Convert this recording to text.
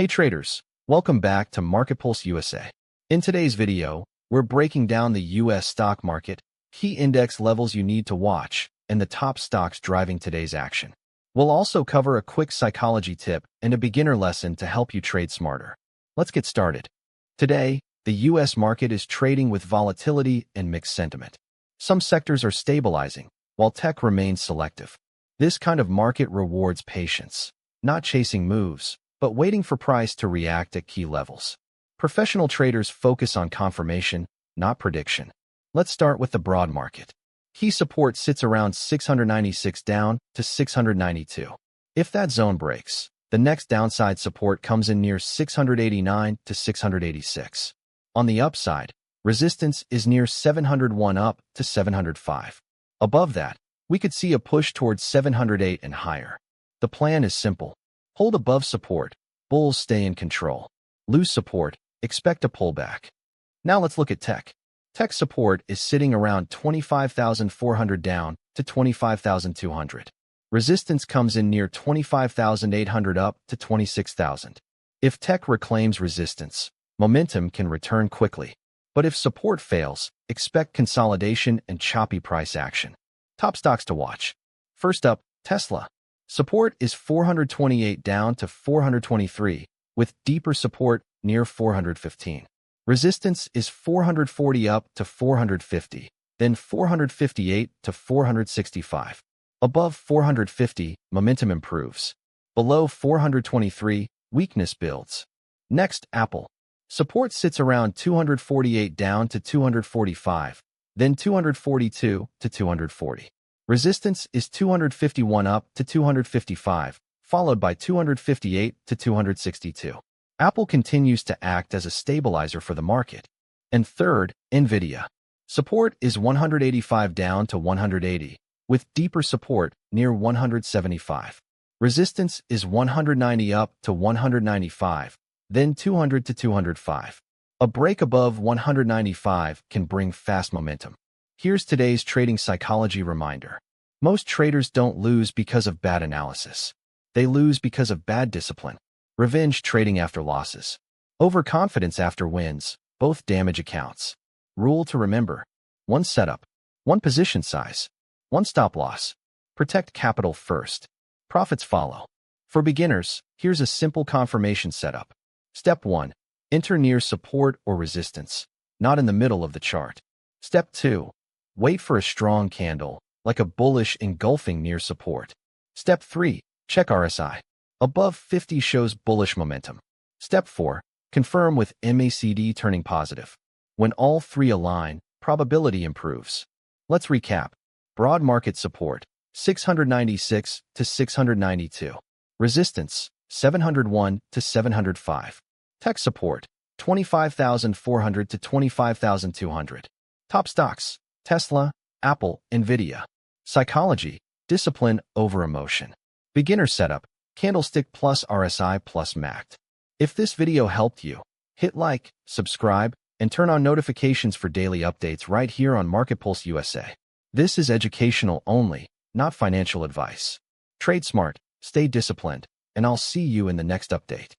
Hey traders, welcome back to MarketPulse USA. In today's video, we're breaking down the US stock market, key index levels you need to watch, and the top stocks driving today's action. We'll also cover a quick psychology tip and a beginner lesson to help you trade smarter. Let's get started. Today, the US market is trading with volatility and mixed sentiment. Some sectors are stabilizing, while tech remains selective. This kind of market rewards patience, not chasing moves, but waiting for price to react at key levels. Professional traders focus on confirmation, not prediction. Let's start with the broad market. Key support sits around 696 down to 692. If that zone breaks, the next downside support comes in near 689 to 686. On the upside, resistance is near 701 up to 705. Above that, we could see a push towards 708 and higher. The plan is simple. Hold above support, bulls stay in control. Lose support, expect a pullback. Now let's look at tech. Tech support is sitting around 25,400 down to 25,200. Resistance comes in near 25,800 up to 26,000. If tech reclaims resistance, momentum can return quickly. But if support fails, expect consolidation and choppy price action. Top stocks to watch. First up, Tesla. Support is 428 down to 423, with deeper support near 415. Resistance is 440 up to 450, then 458 to 465. Above 450, momentum improves. Below 423, weakness builds. Next, Apple. Support sits around 248 down to 245, then 242 to 240. Resistance is 251 up to 255, followed by 258 to 262. Apple continues to act as a stabilizer for the market. And third, Nvidia. Support is 185 down to 180, with deeper support near 175. Resistance is 190 up to 195, then 200 to 205. A break above 195 can bring fast momentum. Here's today's trading psychology reminder. Most traders don't lose because of bad analysis. They lose because of bad discipline. Revenge trading after losses. Overconfidence after wins. Both damage accounts. Rule to remember. One setup. One position size. One stop loss. Protect capital first. Profits follow. For beginners, here's a simple confirmation setup. Step 1. Enter near support or resistance, not in the middle of the chart. Step 2. Wait for a strong candle, like a bullish engulfing near support. Step 3. Check RSI. Above 50 shows bullish momentum. Step 4. Confirm with MACD turning positive. When all three align, probability improves. Let's recap. Broad market support, 696 to 692. Resistance, 701 to 705. Tech support, 25,400 to 25,200. Top stocks, Tesla, Apple, Nvidia. Psychology, discipline over emotion. Beginner setup, Candlestick plus RSI plus MACD. If this video helped you, hit like, subscribe, and turn on notifications for daily updates right here on MarketPulse USA. This is educational only, not financial advice. Trade smart, stay disciplined, and I'll see you in the next update.